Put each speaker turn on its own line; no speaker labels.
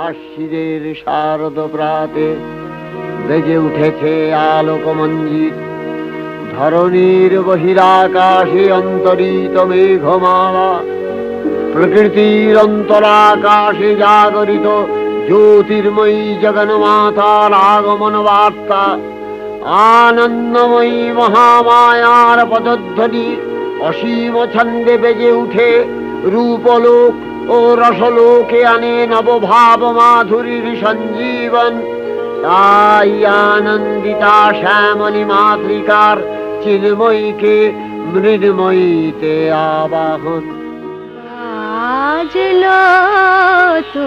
আশ্বিনের শারদ প্রাতে বেজে উঠেছে আলোকমঞ্জিত, ধরণীর বহিরাকাশে অন্তরিত মেঘমালা, প্রকৃতির অন্তরাকাশে জাগরিত জ্যোতির্ময়ী জগন্মাতার আগমন বার্তা, আনন্দময়ী মহামায়ার পদধ্বনি অসীম ছন্দে বেজে উঠে রূপলোক ও রসলোকে আনে নবভাব মাধুরীর সঞ্জীবন। তাই আনন্দিতা শ্যামলী মাতৃকার চিন্ময়ীকে মৃন্ময়ীতে আবাহন।
আজলো তো